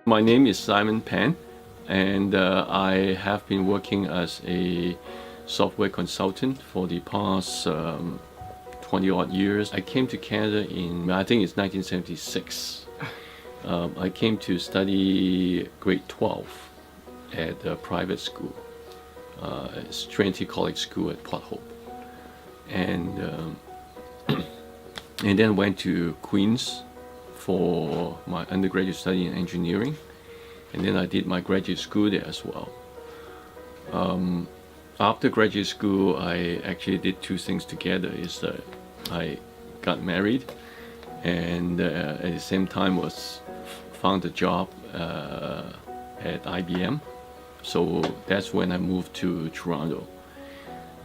My name is Simon Pan, and I have been working as a software consultant for the past 20 odd years. I came to Canada in, I think it's 1976. I came to study grade 12 at a private school. It's Trinity College School at Port Hope. And then went to Queen's for my undergraduate study in engineering, and then I did my graduate school there as well. After graduate school, I actually did two things together. Is that I got married, and at the same time found a job at IBM. So that's when I moved to Toronto.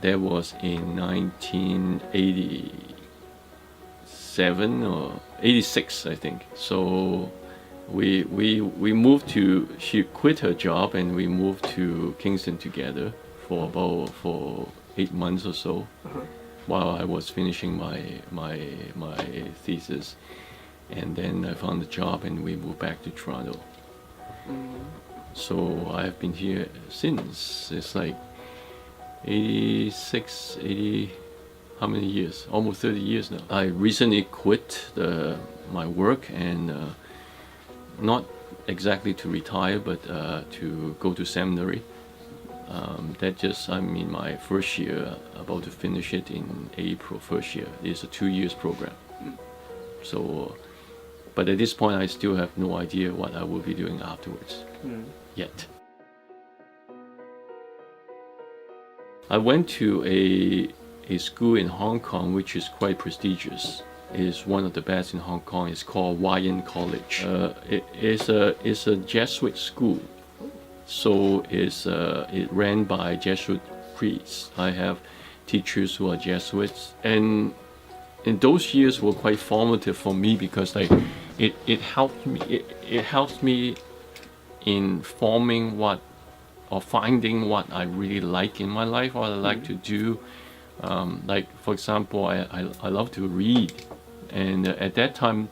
That was in 1987 or 86, I think. So we moved to, she quit her job and we moved to Kingston together for 8 months or so, while I was finishing my thesis. And then I found a job and we moved back to Toronto. So I've been here since. It's like 86, 80, how many years? Almost 30 years now. I recently quit my work, and not exactly to retire, but to go to seminary. I'm in my first year, about to finish it in April, first year. It's a 2 years program. So, but at this point I still have no idea what I will be doing afterwards yet. I went to a school in Hong Kong which is quite prestigious. It is one of the best in Hong Kong. It's called YN College. It's a Jesuit school, so it ran by Jesuit priests. I have teachers who are Jesuits, and in those years were quite formative for me because it helped me in forming finding what I really like in my life, what I like to do. Like, for example, I love to read, and at that time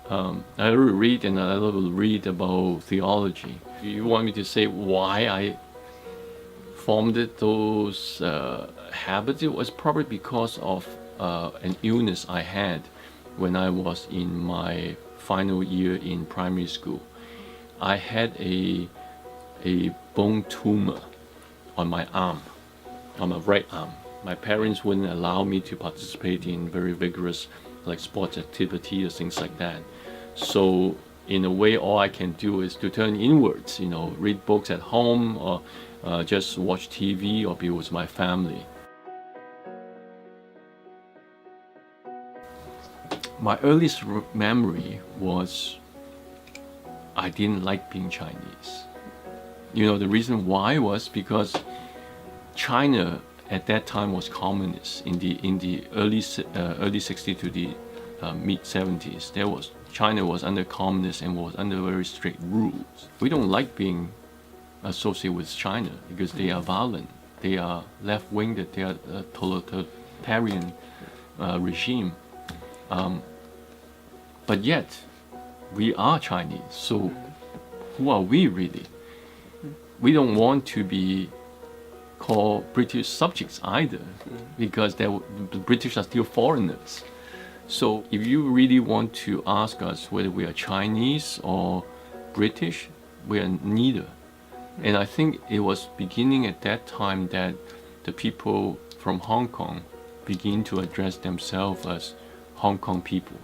I love to read, and I love to read about theology. You want me to say why I formed those habits? It was probably because of an illness I had when I was in my final year in primary school. I had a bone tumor on my arm, on my right arm. My parents wouldn't allow me to participate in very vigorous like sports activity or things like that. So in a way, all I can do is to turn inwards, read books at home, or just watch TV or be with my family. My earliest memory was I didn't like being Chinese. The reason why was because China at that time was communist in the early 60s to the mid 70s. China was under communist and was under very strict rules. We don't like being associated with China because they are violent, they are left-wing, they are a totalitarian regime. But yet we are Chinese, so who are we really? We don't want to be called British subjects either, because the British are still foreigners. So if you really want to ask us whether we are Chinese or British, we are neither. And I think it was beginning at that time that the people from Hong Kong begin to address themselves as Hong Kong people,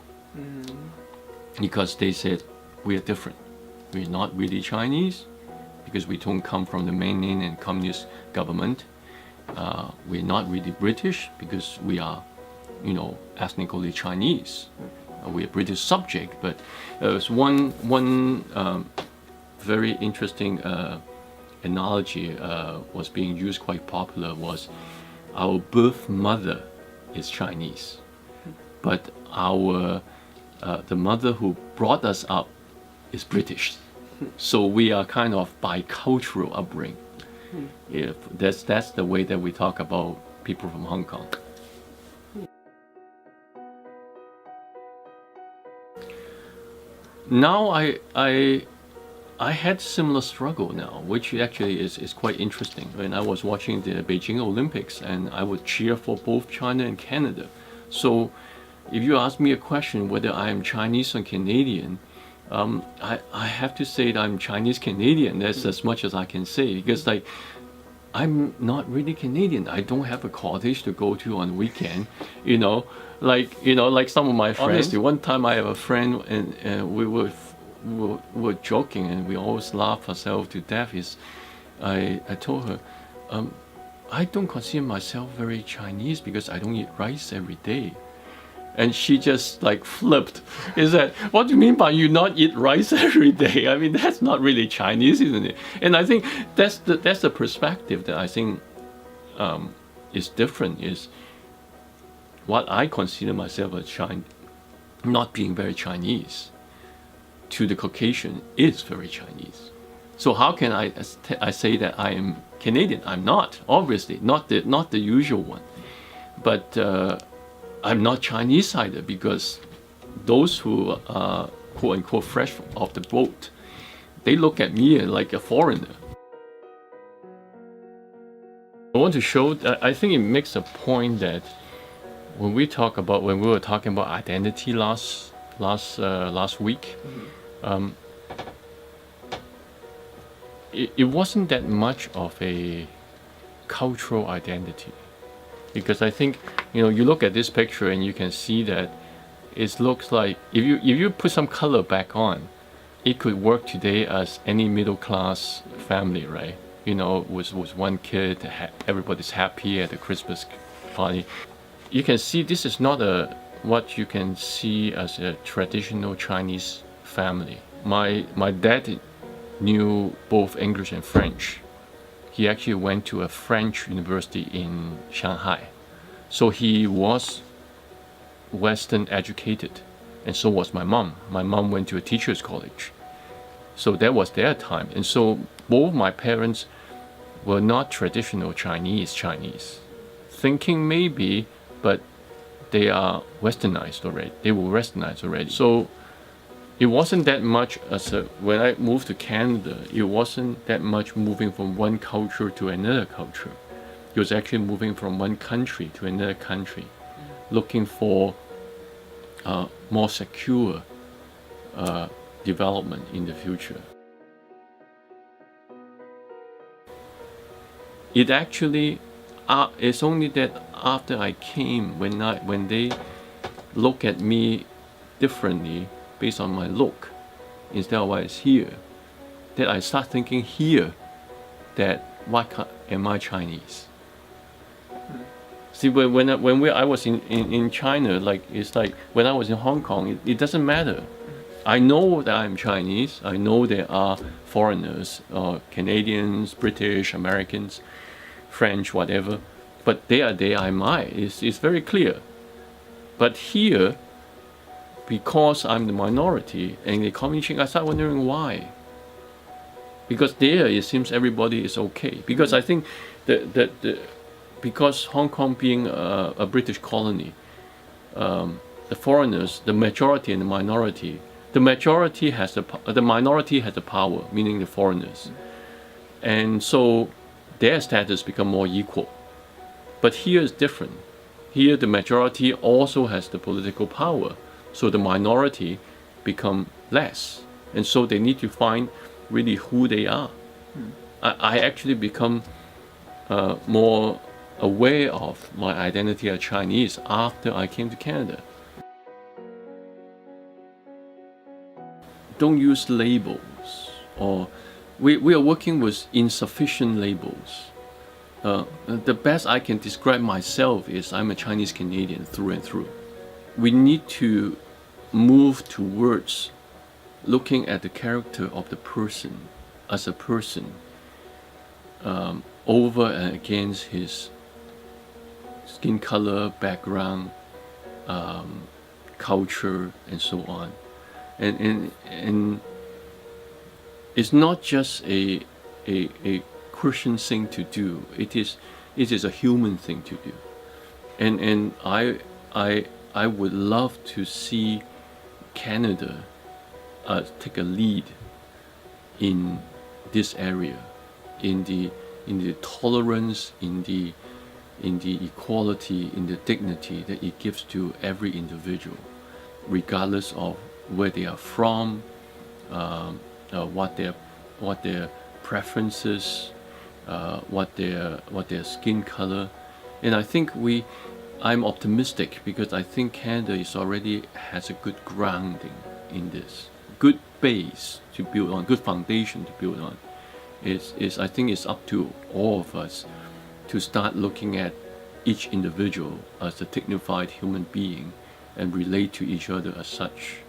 because they said we are different. We're not really Chinese because we don't come from the mainland and communist government. We're not really British because we are, ethnically Chinese. We're a British subject. But there's one very interesting analogy was being used, quite popular, was our birth mother is Chinese, but the mother who brought us up is British. So we are kind of bicultural upbringing. That's the way that we talk about people from Hong Kong. Now I I had similar struggle now, which actually is quite interesting. When I was watching the Beijing Olympics, and I would cheer for both China and Canada. So if you ask me a question whether I am Chinese or Canadian, I have to say that I'm Chinese Canadian. That's as much as I can say, because like I'm not really Canadian. I don't have a cottage to go to on weekend, like some of my friends. Honestly, one time I have a friend, and we were joking, and we always laugh ourselves to death. I told her, I don't consider myself very Chinese because I don't eat rice every day. And she just like flipped. Is that, what do you mean by you not eat rice every day? I mean, that's not really Chinese, isn't it? And I think that's the perspective that I think is different. Is what I consider myself as not being very Chinese, to the Caucasian is very Chinese. So how can I say that I am Canadian? I'm not, obviously, not the usual one. But I'm not Chinese either, because those who are quote unquote fresh off the boat, they look at me like a foreigner. I want to show that I think it makes a point that when we were talking about identity last week, it wasn't that much of a cultural identity. Because I think, you look at this picture and you can see that it looks like if you put some color back on, it could work today as any middle class family, right? With one kid, everybody's happy at the Christmas party. You can see this is not what you can see as a traditional Chinese family. My dad knew both English and French. He actually went to a French university in Shanghai. So he was Western educated, and so was my mom. My mom went to a teacher's college. So that was their time. And so both my parents were not traditional Chinese. Thinking maybe, but they are westernized already. They were westernized already. So it wasn't that much when I moved to Canada, it wasn't that much moving from one culture to another culture. It was actually moving from one country to another country, looking for more secure development in the future. It actually, it's only that after I came, when they look at me differently, based on my look, instead of what is here, that I start thinking here that am I Chinese? See, when I was in China, it's like when I was in Hong Kong, it doesn't matter. I know that I'm Chinese. I know there are foreigners, Canadians, British, Americans, French, whatever. But they am I. It's very clear. But here, because I'm the minority and they call me Ching, I start wondering why. Because there it seems everybody is okay. Because I think because Hong Kong being a British colony, the foreigners, the majority and the minority, the minority has the power, meaning the foreigners, and so their status become more equal. But here is different. Here the majority also has the political power. So the minority become less, and so they need to find really who they are. I actually become more aware of my identity as Chinese after I came to Canada. Don't use labels, or we are working with insufficient labels. The best I can describe myself is I'm a Chinese Canadian through and through. We need to move towards looking at the character of the person as a person, over and against his skin color, background, culture, and so on. And it's not just a Christian thing to do. It is a human thing to do. And I would love to see Canada take a lead in this area, in the tolerance, in the equality, in the dignity that it gives to every individual, regardless of where they are from, what their preferences, what their skin color. And I think I'm optimistic because I think Canada already has a good grounding in this, good base to build on, good foundation to build on. I think it's up to all of us to start looking at each individual as a dignified human being and relate to each other as such.